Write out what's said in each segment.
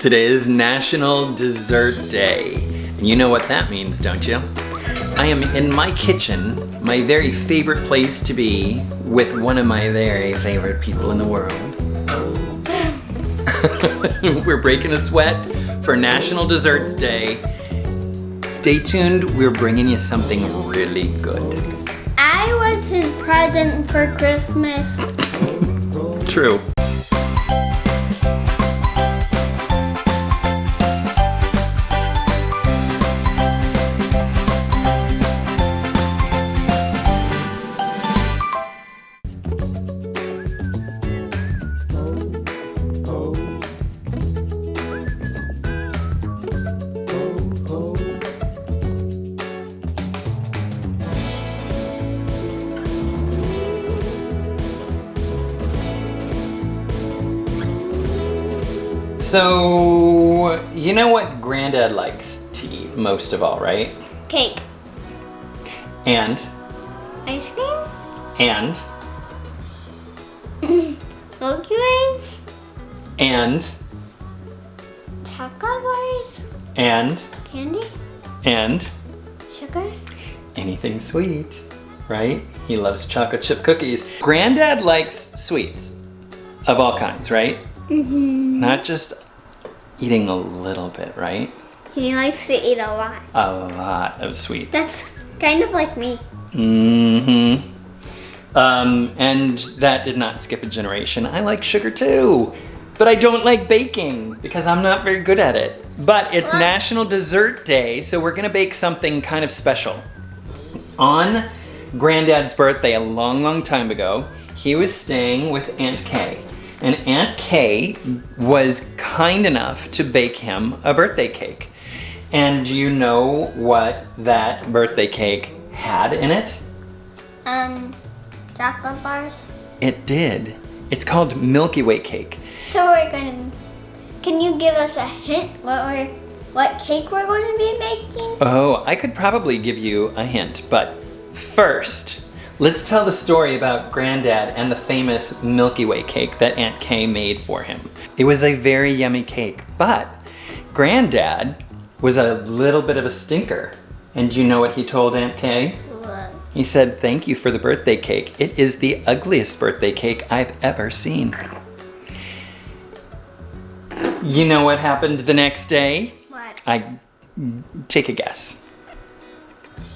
Today is National Dessert Day. And you know what that means, don't you? I am in my kitchen, my very favorite place to be, with one of my very favorite people in the world. We're breaking a sweat for National Desserts Day. Stay tuned, we're bringing you something really good. I was his present for Christmas. True. So, you know what Granddad likes to eat most of all, right? Cake. And? Ice cream. And? Milky Ways. And? Chocolate bars. And? Candy. And? Sugar. Anything sweet, right? He loves chocolate chip cookies. Granddad likes sweets of all kinds, right? Mm-hmm. Not just eating a little bit, right? He likes to eat a lot. A lot of sweets. That's kind of like me. Mm-hmm. And that did not skip a generation. I like sugar too, but I don't like baking because I'm not very good at it. But it's National Dessert Day, so we're gonna bake something kind of special. On Granddad's birthday a long, long time ago, he was staying with Aunt Kay. And Aunt Kay was kind enough to bake him a birthday cake. And do you know what that birthday cake had in it? Chocolate bars. It did. It's called Milky Way cake. So can you give us a hint what cake we're going to be making? Oh, I could probably give you a hint, but first, let's tell the story about Granddad and the famous Milky Way cake that Aunt Kay made for him. It was a very yummy cake, but Granddad was a little bit of a stinker. And do you know what he told Aunt Kay? What? He said, "Thank you for the birthday cake. It is the ugliest birthday cake I've ever seen." You know what happened the next day? What? Take a guess.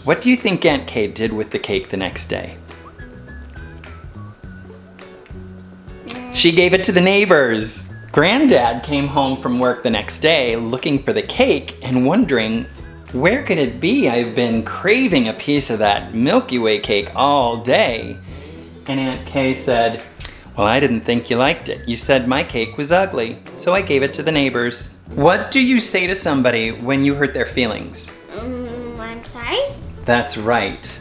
What do you think Aunt Kay did with the cake the next day? She gave it to the neighbors. Granddad came home from work the next day looking for the cake and wondering, where could it be? I've been craving a piece of that Milky Way cake all day. And Aunt Kay said, "Well, I didn't think you liked it. You said my cake was ugly, so I gave it to the neighbors." What do you say to somebody when you hurt their feelings? I'm sorry? That's right.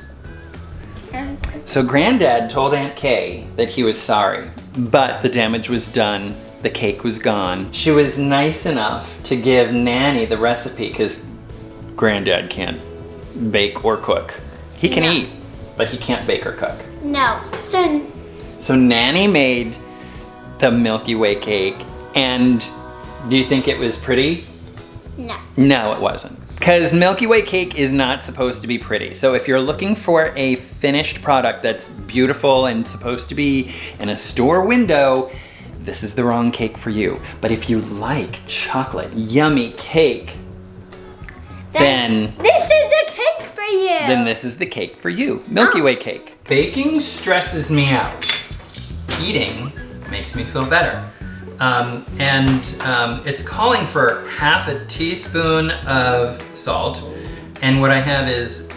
So Granddad told Aunt Kay that he was sorry, but the damage was done. The cake was gone. She was nice enough to give Nanny the recipe because Granddad can't bake or cook. He can eat, but he can't bake or cook. No. So Nanny made the Milky Way cake, and do you think it was pretty? No. No, it wasn't. Because Milky Way cake is not supposed to be pretty. So if you're looking for a finished product that's beautiful and supposed to be in a store window, this is the wrong cake for you. But if you like chocolate, yummy cake, then this is a cake for you. Then this is the cake for you. Milky Way cake. Baking stresses me out. Eating makes me feel better. It's calling for half a teaspoon of salt, and what I have is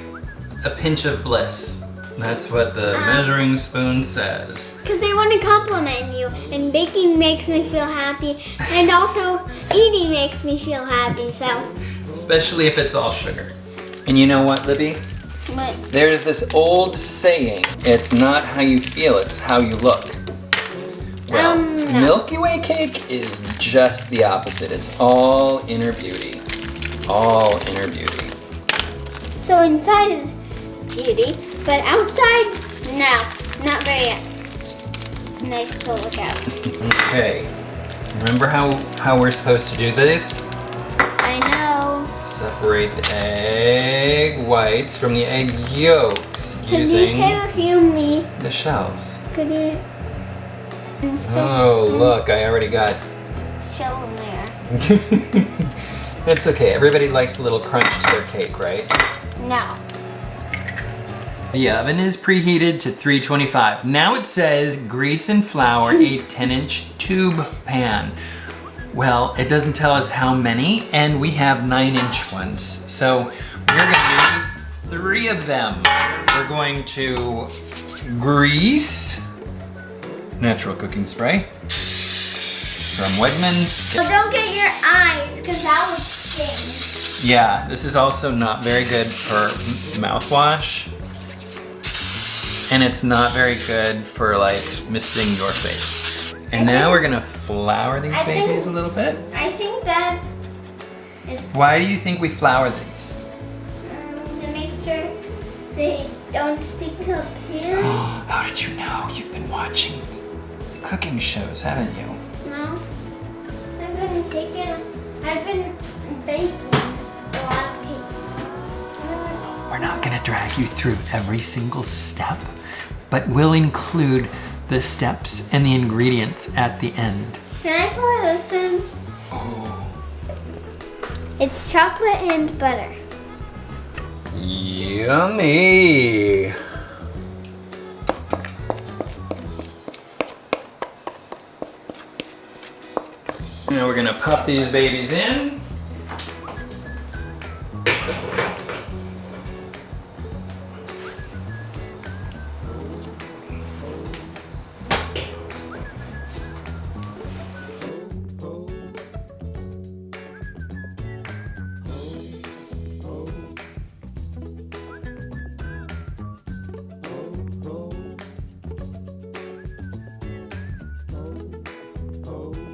a pinch of bliss. That's what the measuring spoon says. Because they want to compliment you, and baking makes me feel happy, and also eating makes me feel happy, so. Especially if it's all sugar. And you know what, Libby? What? There's this old saying, it's not how you feel, it's how you look. Well, no. Milky Way cake is just the opposite. It's all inner beauty. All inner beauty. So inside is beauty, but outside, no, not very nice to look at. Okay. Remember how we're supposed to do this? I know. Separate the egg whites from the egg yolks Could you using save a few me? the shells. Could you? Oh, look, I already got. Shell in there. It's okay. Everybody likes a little crunch to their cake, right? No. The oven is preheated to 325. Now it says grease and flour a 10-inch tube pan. Well, it doesn't tell us how many, and we have 9-inch ones. So we're gonna use 3 of them. We're going to grease, natural cooking spray from Wegmans. So don't get your eyes, because that would sting. Yeah, this is also not very good for mouthwash. And it's not very good for like misting your face. And now we're gonna flour these babies a little bit. I think that is Why do you think we flour these? to make sure they don't stick to the pan. How did you know? You've been watching cooking shows, haven't you? No. I've been baking a lot of cakes. We're not gonna drag you through every single step, but we'll include the steps and the ingredients at the end. Can I pour this in? Oh. It's chocolate and butter. Yummy! Now we're gonna pop these babies in.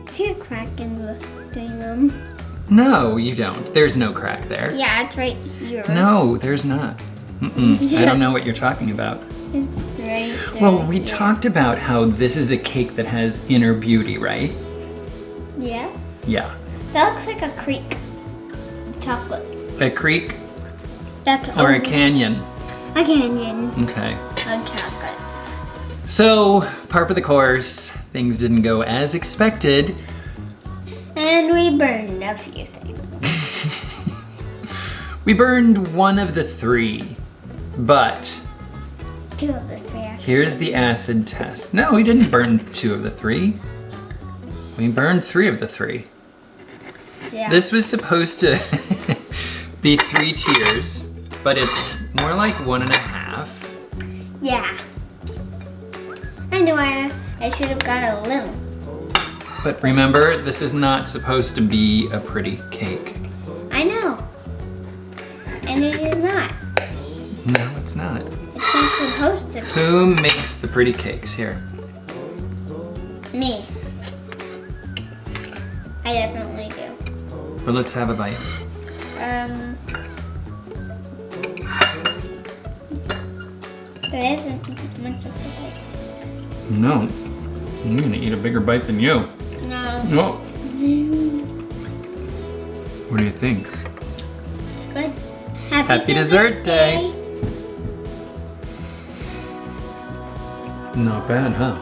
See a crack in between them? No, you don't. There's no crack there. Yeah, it's right here. No, there's not. I don't know what you're talking about. It's right there. Well, we talked about how this is a cake that has inner beauty, right? Yeah. Yeah. That looks like a creek. Chocolate. A creek That's or a canyon. A canyon Okay. of chocolate. So, par for the course, things didn't go as expected. And we burned a few things. We burned one of the 3, but 2 of the 3 actually. here's the acid test. No, we didn't burn 2 of the 3. We burned 3 of the 3. Yeah. This was supposed to be 3 tiers, but it's more like 1.5. Yeah. I knew I should have got a little. But remember, this is not supposed to be a pretty cake. I know. And it is not. No, it's not. It's not supposed to Who makes the pretty cakes here? be. Me. I definitely do. But let's have a bite. There isn't much of a bite. No, I'm gonna eat a bigger bite than you. No. No. What do you think? It's good. Happy dessert day. Not bad, huh?